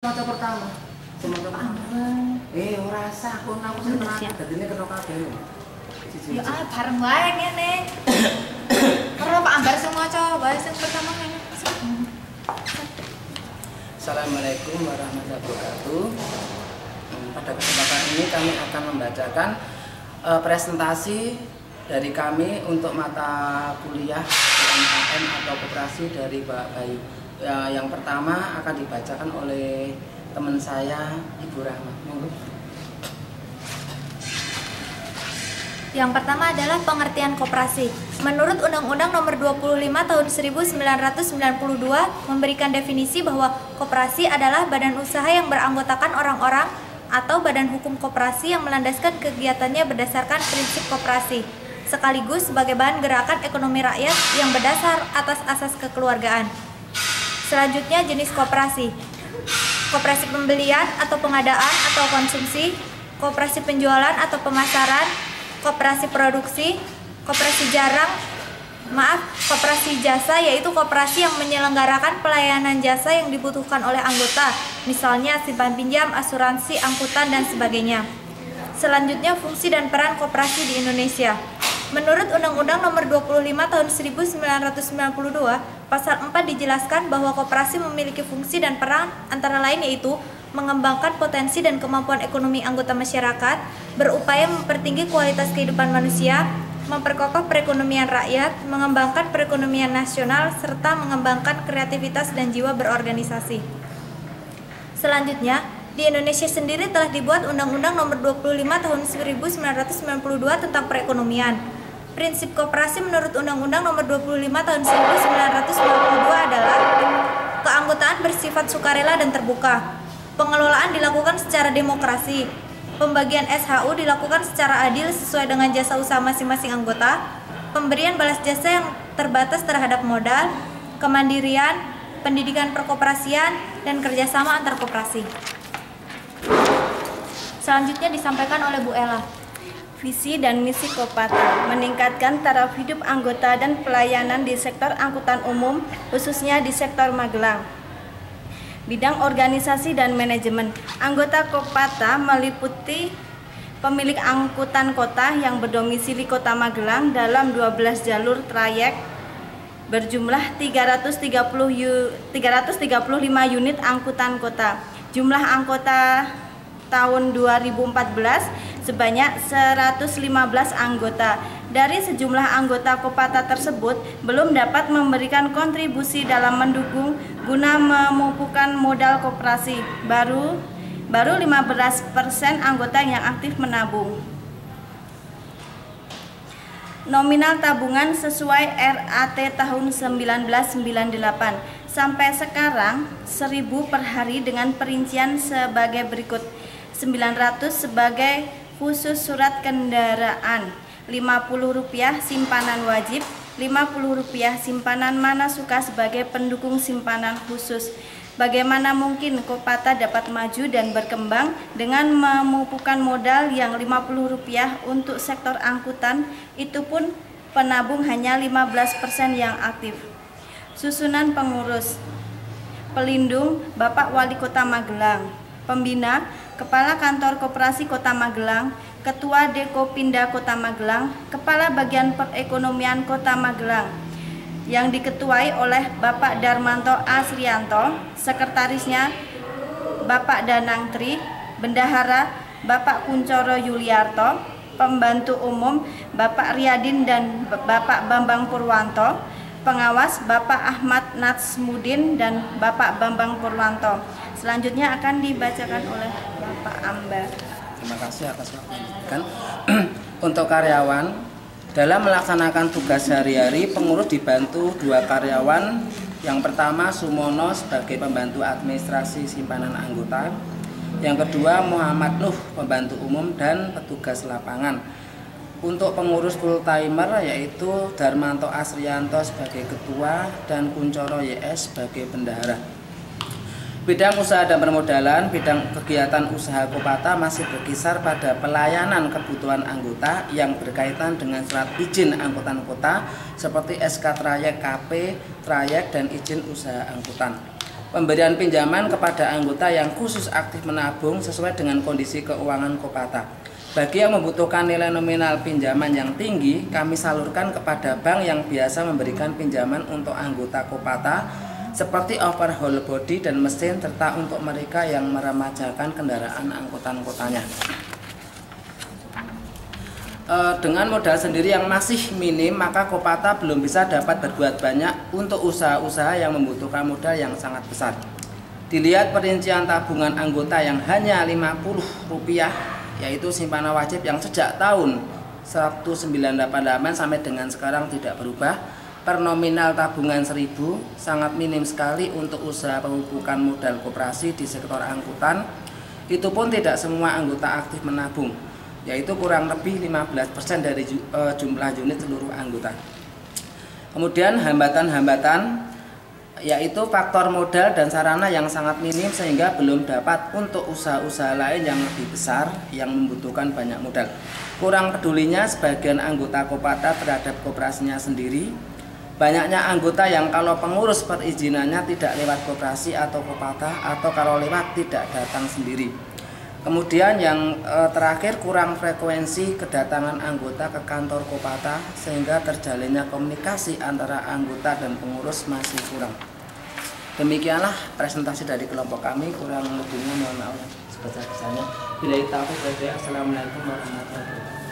Maca pertama. Maca pertama. Ora sah kon aku sing terakhir. Dadine kena kabeh. Ya bareng wae ngene. Karo Pak Ambar sing maca wae sing pertama ngene. Assalamualaikum warahmatullahi wabarakatuh. Pada kesempatan ini kami akan membacakan presentasi dari kami untuk mata kuliah UMKM atau koperasi dari Pak Bayu. Yang pertama akan dibacakan oleh teman saya, Ibu Rahma. Yang pertama adalah pengertian koperasi. Menurut Undang-Undang Nomor 25 Tahun 1992 memberikan definisi bahwa koperasi adalah badan usaha yang beranggotakan orang-orang atau badan hukum koperasi yang melandaskan kegiatannya berdasarkan prinsip koperasi, sekaligus sebagai bahan gerakan ekonomi rakyat yang berdasar atas asas kekeluargaan. Selanjutnya jenis koperasi. Koperasi pembelian atau pengadaan atau konsumsi, koperasi penjualan atau pemasaran, koperasi produksi, koperasi koperasi jasa, yaitu koperasi yang menyelenggarakan pelayanan jasa yang dibutuhkan oleh anggota, misalnya simpan pinjam, asuransi, angkutan, dan sebagainya. Selanjutnya fungsi dan peran koperasi di Indonesia. Menurut Undang-Undang Nomor 25 Tahun 1992, Pasal 4 dijelaskan bahwa koperasi memiliki fungsi dan peran antara lain yaitu mengembangkan potensi dan kemampuan ekonomi anggota masyarakat, berupaya mempertinggi kualitas kehidupan manusia, memperkokoh perekonomian rakyat, mengembangkan perekonomian nasional, serta mengembangkan kreativitas dan jiwa berorganisasi. Selanjutnya, di Indonesia sendiri telah dibuat Undang-Undang Nomor 25 Tahun 1992 tentang perekonomian. Prinsip koperasi menurut Undang-Undang Nomor 25 Tahun 1992 adalah keanggotaan bersifat sukarela dan terbuka. Pengelolaan dilakukan secara demokrasi. Pembagian SHU dilakukan secara adil sesuai dengan jasa usaha masing-masing anggota. Pemberian balas jasa yang terbatas terhadap modal, kemandirian, pendidikan perkoperasian, dan kerjasama antar koperasi. Selanjutnya disampaikan oleh Bu Ella. Visi dan misi Kopata meningkatkan taraf hidup anggota dan pelayanan di sektor angkutan umum, khususnya di sektor Magelang. Bidang organisasi dan manajemen. Anggota Kopata meliputi pemilik angkutan kota yang berdomisili Kota Magelang dalam 12 jalur trayek berjumlah 335 unit angkutan kota. Jumlah anggota tahun 2014 sebanyak 115 anggota. Dari sejumlah anggota Kopata tersebut belum dapat memberikan kontribusi dalam mendukung guna memupukkan modal koperasi. Baru 15% anggota yang aktif menabung. Nominal tabungan sesuai RAT tahun 1998. Sampai sekarang 1.000 per hari dengan perincian sebagai berikut. 900 sebagai khusus surat kendaraan, Rp50 simpanan wajib, Rp50 simpanan mana suka sebagai pendukung simpanan khusus. Bagaimana mungkin Kopata dapat maju dan berkembang dengan memupukkan modal yang Rp50 untuk sektor angkutan, itu pun penabung hanya 15% yang aktif. Susunan pengurus. Pelindung Bapak Wali Kota Magelang. Pembina Kepala Kantor Koperasi Kota Magelang, Ketua Dekopinda Kota Magelang, Kepala Bagian Perekonomian Kota Magelang, yang diketuai oleh Bapak Darmanto Asrianto, Sekretarisnya Bapak Danang Tri, Bendahara Bapak Kuncoro Yuliarto, Pembantu Umum Bapak Riyadin dan Bapak Bambang Purwanto, Pengawas Bapak Ahmad Natsmudin dan Bapak Bambang Purwanto. Selanjutnya akan dibacakan oleh Bapak Ambar. Terima kasih atas waktunya. Untuk karyawan, dalam melaksanakan tugas sehari-hari, pengurus dibantu 2 karyawan. Yang pertama Sumono sebagai pembantu administrasi simpanan anggota. Yang kedua Muhammad Nuh, pembantu umum dan petugas lapangan. Untuk pengurus full timer yaitu Darmanto Asrianto sebagai ketua dan Kuncoro YS sebagai bendahara. Bidang usaha dan permodalan, bidang kegiatan usaha Kopata masih berkisar pada pelayanan kebutuhan anggota yang berkaitan dengan surat izin angkutan kota seperti SK Trayek KP, Trayek, dan izin usaha angkutan. Pemberian pinjaman kepada anggota yang khusus aktif menabung sesuai dengan kondisi keuangan Kopata. Bagi yang membutuhkan nilai nominal pinjaman yang tinggi, kami salurkan kepada bank yang biasa memberikan pinjaman untuk anggota Kopata seperti overhaul bodi dan mesin, serta untuk mereka yang meremajakan kendaraan angkutan kotanya. Dengan modal sendiri yang masih minim, maka Kopata belum bisa dapat berbuat banyak untuk usaha-usaha yang membutuhkan modal yang sangat besar. Dilihat perincian tabungan anggota yang hanya Rp50, yaitu simpanan wajib yang sejak tahun 1988 sampai dengan sekarang tidak berubah, per nominal tabungan 1.000, sangat minim sekali untuk usaha pemupukan modal koperasi di sektor angkutan. Itu pun tidak semua anggota aktif menabung, yaitu kurang lebih 15% dari jumlah unit seluruh anggota. Kemudian hambatan-hambatan yaitu faktor modal dan sarana yang sangat minim sehingga belum dapat untuk usaha-usaha lain yang lebih besar yang membutuhkan banyak modal. Kurang pedulinya sebagian anggota Kopata terhadap koperasinya sendiri. Banyaknya anggota yang kalau pengurus perizinannya tidak lewat koperasi atau Kopata, atau kalau lewat tidak datang sendiri. Kemudian yang terakhir, kurang frekuensi kedatangan anggota ke kantor Kopata sehingga terjalinnya komunikasi antara anggota dan pengurus masih kurang. Demikianlah presentasi dari kelompok kami, kurang lebihnya mohon maaf sebesar-besarnya. Bila itu, Assalamualaikum warahmatullahi wabarakatuh.